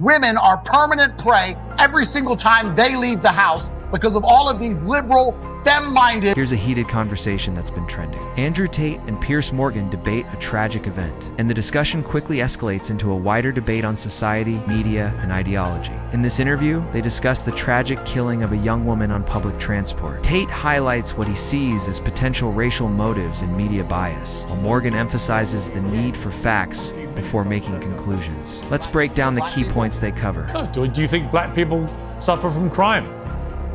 women are permanent prey every single time they leave the house because of all of these liberal, femme-minded. Here's a heated conversation that's been trending. Andrew Tate and Piers Morgan debate a tragic event, and the discussion quickly escalates into a wider debate on society, media, and ideology. In this interview, they discuss the tragic killing of a young woman on public transport. Tate highlights what he sees as potential racial motives and media bias, while Morgan emphasizes the need for facts before making conclusions. Let's break down the key points they cover. Do you think black people suffer from crime?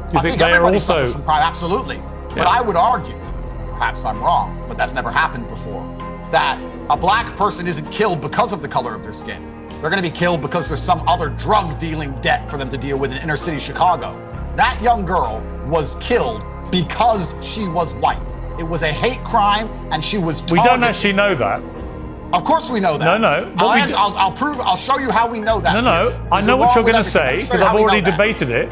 Do you think they are everybody also suffers from crime? Absolutely. But I would argue, perhaps I'm wrong, but that's never happened before, that a black person isn't killed because of the color of their skin. They're going to be killed because there's some other drug dealing debt for them to deal with in inner city Chicago. That young girl was killed because she was white. It was a hate crime, and she was targeted. We don't actually know that. Of course we know that. No. I'll show you how we know that. No. Piers. I know what you're going to say because I've already that. debated it.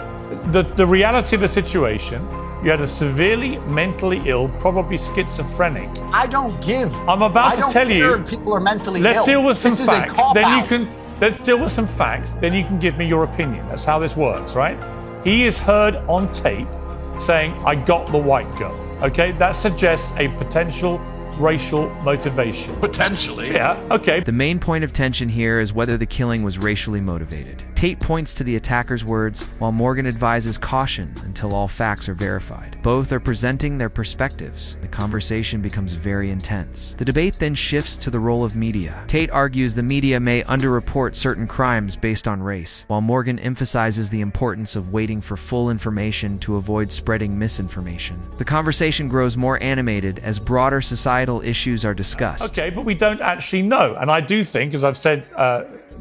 The reality of the situation, you had a severely mentally ill, probably schizophrenic. I don't give. I'm about to tell you. People are mentally let's ill. Deal with some This facts. Is a cop then out. you can. Let's deal with some facts. Then you can give me your opinion. That's how this works, right? He is heard on tape saying, "I got the white girl." Okay, that suggests a potential racial motivation. Potentially. Yeah, okay. The main point of tension here is whether the killing was racially motivated. Tate points to the attacker's words, while Morgan advises caution until all facts are verified. Both are presenting their perspectives. The conversation becomes very intense. The debate then shifts to the role of media. Tate argues the media may underreport certain crimes based on race, while Morgan emphasizes the importance of waiting for full information to avoid spreading misinformation. The conversation grows more animated as broader societal issues are discussed. Okay, but we don't actually know. And I do think, as I've said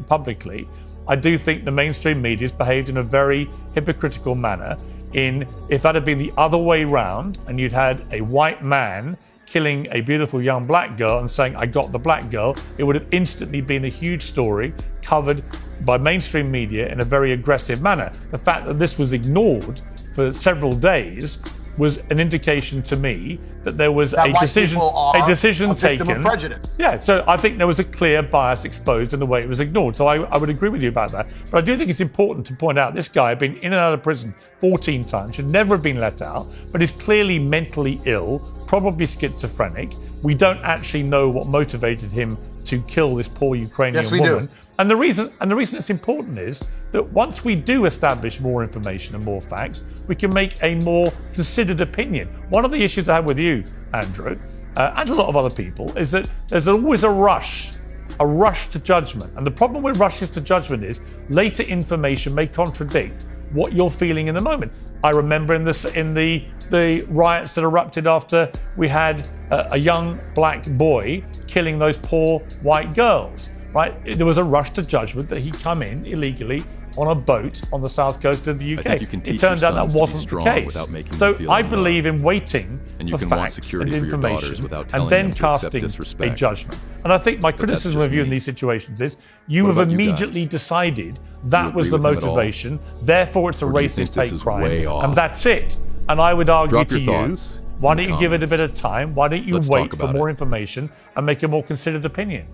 publicly, I do think the mainstream media has behaved in a very hypocritical manner if that had been the other way round and you'd had a white man killing a beautiful young black girl and saying, "I got the black girl," it would have instantly been a huge story covered by mainstream media in a very aggressive manner. The fact that this was ignored for several days was an indication to me that there was a decision taken. Of prejudice. Yeah, so I think there was a clear bias exposed in the way it was ignored. So I would agree with you about that. But I do think it's important to point out this guy had been in and out of prison 14 times, should never have been let out, but is clearly mentally ill, probably schizophrenic. We don't actually know what motivated him to kill this poor Ukrainian woman. Do. And the reason it's important is that once we do establish more information and more facts, we can make a more considered opinion. One of the issues I have with you, Andrew, and a lot of other people, is that there's always a rush to judgment. And the problem with rushes to judgment is later information may contradict what you're feeling in the moment. I remember in the riots that erupted after we had a young black boy killing those poor white girls. Right, there was a rush to judgment that he'd come in illegally on a boat on the south coast of the UK. It turned out that wasn't the case. So I believe in waiting for facts and information and then casting a judgment. And I think my criticism of you in these situations is you have immediately decided that was the motivation, therefore it's a racist hate crime, and that's it. And I would argue to you, why don't you give it a bit of time? Why don't you wait for more information and make a more considered opinion?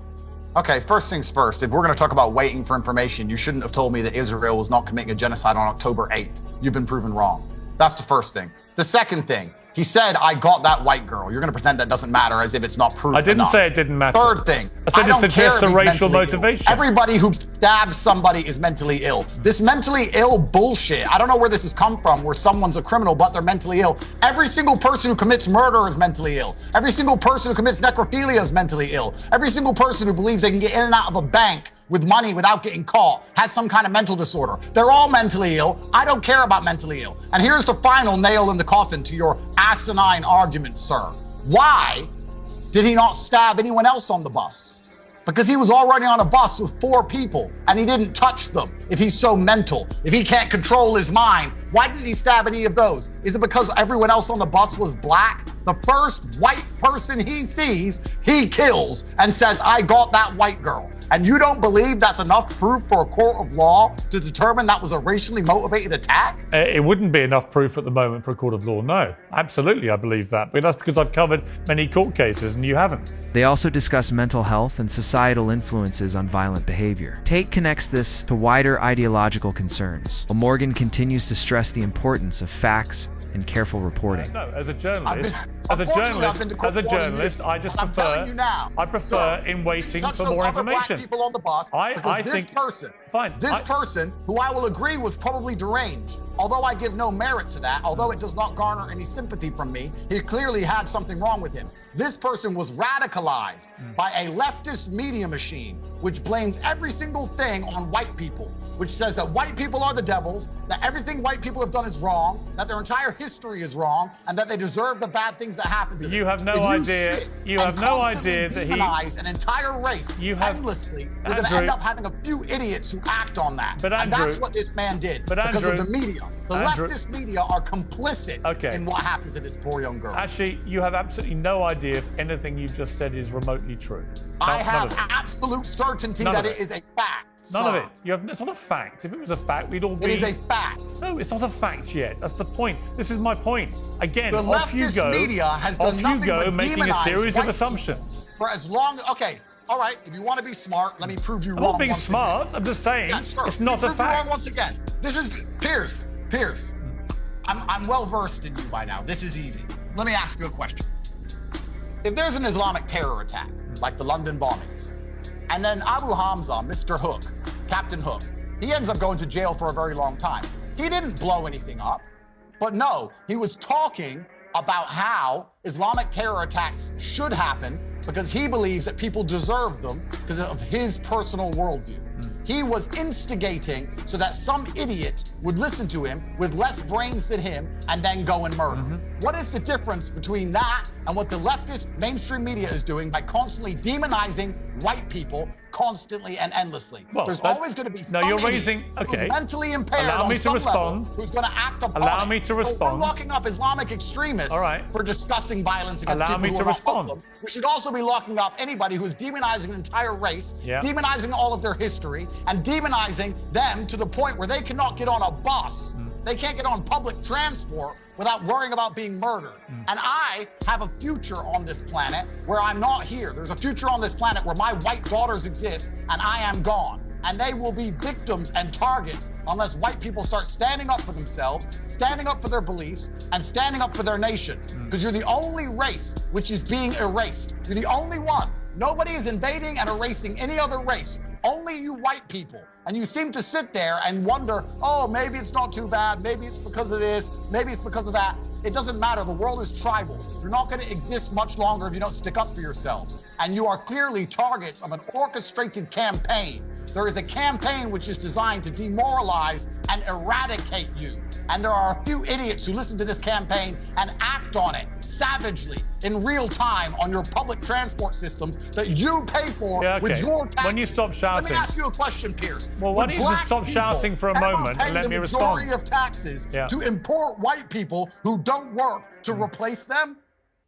Okay, first things first, if we're going to talk about waiting for information, you shouldn't have told me that Israel was not committing a genocide on October 8th. You've been proven wrong. That's the first thing. The second thing, he said, "I got that white girl." You're going to pretend that doesn't matter as if it's not proven. I didn't say it didn't matter. Third thing, I said it suggests a racial motivation. Everybody who stabs somebody is mentally ill. This mentally ill bullshit, I don't know where this has come from, where someone's a criminal, but they're mentally ill. Every single person who commits murder is mentally ill. Every single person who commits necrophilia is mentally ill. Every single person who believes they can get in and out of a bank with money without getting caught has some kind of mental disorder. They're all mentally ill. I don't care about mentally ill. And here's the final nail in the coffin to your asinine argument, sir. Why did he not stab anyone else on the bus? Because he was already on a bus with 4 people and he didn't touch them. If he's so mental, if he can't control his mind, why didn't he stab any of those? Is it because everyone else on the bus was black? The first white person he sees, he kills and says, "I got that white girl." And you don't believe that's enough proof for a court of law to determine that was a racially motivated attack? It wouldn't be enough proof at the moment for a court of law, no. Absolutely, I believe that. But that's because I've covered many court cases and you haven't. They also discuss mental health and societal influences on violent behavior. Tate connects this to wider ideological concerns, while Morgan continues to stress the importance of facts and careful reporting. No, as a journalist, I just prefer in waiting for more information. Black people on the bus, I this think person, fine. This person, who I will agree was probably deranged, although I give no merit to that, although it does not garner any sympathy from me, he clearly had something wrong with him. This person was radicalized by a leftist media machine, which blames every single thing on white people, which says that white people are the devils, that everything white people have done is wrong, that their entire history is wrong, and that they deserve the bad things that happen to them. You have no idea. You have no idea that he demonize an entire race endlessly. We're going to end up having a few idiots who act on that. But Andrew, and that's what this man did. But because Andrew, of the media. The leftist media are complicit in what happened to this poor young girl. Actually, you have absolutely no idea if anything you've just said is remotely true. I have absolute certainty that it is a fact. None of it. It's not a fact. If it was a fact, we'd all be... It is a fact. No, it's not a fact yet. That's the point. This is my point. Again, the off you go. Media has done off you go, making a series of assumptions. For as long... Okay, all right. If you want to be smart, let me prove you wrong. I'm not being smart. I'm just saying it's not a fact. Wrong once again. This is... Piers. I'm well-versed in you by now. This is easy. Let me ask you a question. If there's an Islamic terror attack, like the London bombings, and then Abu Hamza, Mr. Hook, Captain Hook, he ends up going to jail for a very long time. He didn't blow anything up, but no, he was talking about how Islamic terror attacks should happen because he believes that people deserve them because of his personal worldview. He was instigating so that some idiot would listen to him with less brains than him and then go and murder. What is the difference between that and what the leftist mainstream media is doing by constantly demonizing white people constantly and endlessly? Well, there's always going to be no, you're raising... Okay. Who's mentally impaired Allow me to respond. Level, who's going to act upon Allow me to respond. We're locking up Islamic extremists for discussing violence against Allow me people to who are respond. Muslim. We should also be locking up anybody who is demonizing an entire race, demonizing all of their history, and demonizing them to the point where they cannot get on a bus. They can't get on public transport without worrying about being murdered. And I have a future on this planet where I'm not here. There's a future on this planet where my white daughters exist and I am gone. And they will be victims and targets unless white people start standing up for themselves, standing up for their beliefs, and standing up for their nations. Because you're the only race which is being erased. You're the only one. Nobody is invading and erasing any other race. Only you white people. And you seem to sit there and wonder, oh, maybe it's not too bad. Maybe it's because of this. Maybe it's because of that. It doesn't matter. The world is tribal. You're not going to exist much longer if you don't stick up for yourselves. And you are clearly targets of an orchestrated campaign. There is a campaign which is designed to demoralize and eradicate you. And there are a few idiots who listen to this campaign and act on it savagely in real time on your public transport systems that you pay for with your taxes. When you stop shouting. Let me ask you a question, Pierce. Well, why don't you just stop shouting for a moment and let me respond? The majority of taxes to import white people who don't work to replace them?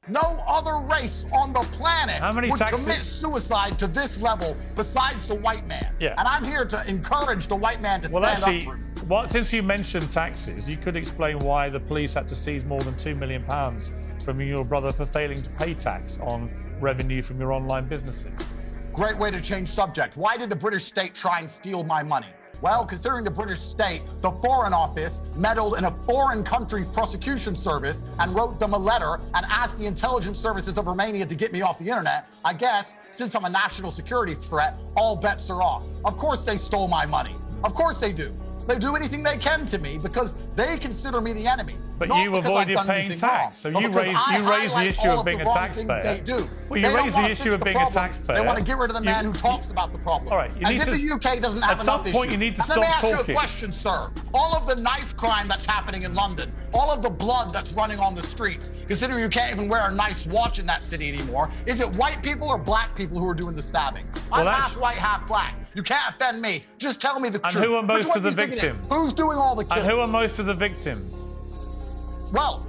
No other race on the planet would commit suicide to this level besides the white man. And I'm here to encourage the white man to stand up for himself. Well, since you mentioned taxes, you could explain why the police had to seize more than £2 million from your brother for failing to pay tax on revenue from your online businesses. Great way to change subject. Why did the British state try and steal my money? Well, considering the British state, the Foreign Office meddled in a foreign country's prosecution service and wrote them a letter and asked the intelligence services of Romania to get me off the internet. I guess, since I'm a national security threat, all bets are off. Of course they stole my money. Of course they do. They do anything they can to me because they consider me the enemy. But you avoided paying tax, so you raised the issue of being a taxpayer. Well, you raised the issue of being a taxpayer. They want to get rid of the man who talks about the problem. All right, and if the UK doesn't have enough issues. At some point, you need to stop talking. Let me ask you a question, sir. All of the knife crime that's happening in London, all of the blood that's running on the streets, considering you can't even wear a nice watch in that city anymore, is it white people or black people who are doing the stabbing? I'm half white, half black. You can't offend me. Just tell me the truth. And who are most of the victims? Who's doing all the killing? And who are most of the victims? Well,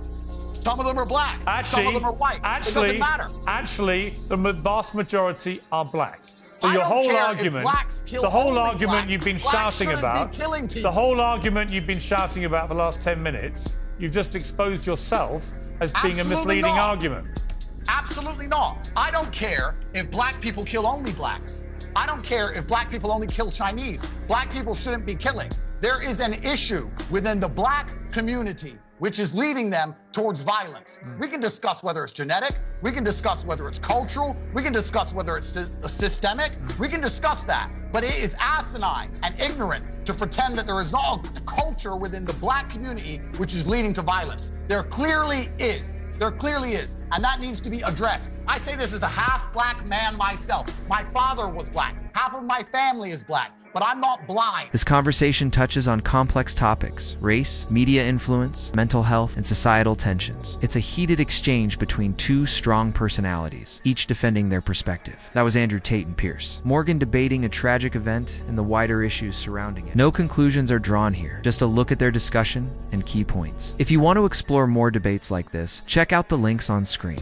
some of them are black. Some of them are white. It doesn't matter. Actually, the vast majority are black. So I your don't whole care if argument, blacks kill the whole only argument blacks. you've been Blacks shouting shouldn't about, be killing people. the whole argument you've been shouting about for the last 10 minutes, you've just exposed yourself as being Absolutely a misleading not. argument. Absolutely not. I don't care if black people kill only blacks. I don't care if black people only kill Chinese. Black people shouldn't be killing. There is an issue within the black community which is leading them towards violence. We can discuss whether it's genetic, we can discuss whether it's cultural, we can discuss whether it's systemic, we can discuss that. But it is asinine and ignorant to pretend that there is not a culture within the black community which is leading to violence. There clearly is. There clearly is. And that needs to be addressed. I say this as a half black man myself. My father was black. Half of my family is black. But I'm not blind. This conversation touches on complex topics: race, media influence, mental health, and societal tensions. It's a heated exchange between two strong personalities, each defending their perspective. That was Andrew Tate and Piers. Morgan debating a tragic event and the wider issues surrounding it. No conclusions are drawn here, just a look at their discussion and key points. If you want to explore more debates like this, check out the links on screen.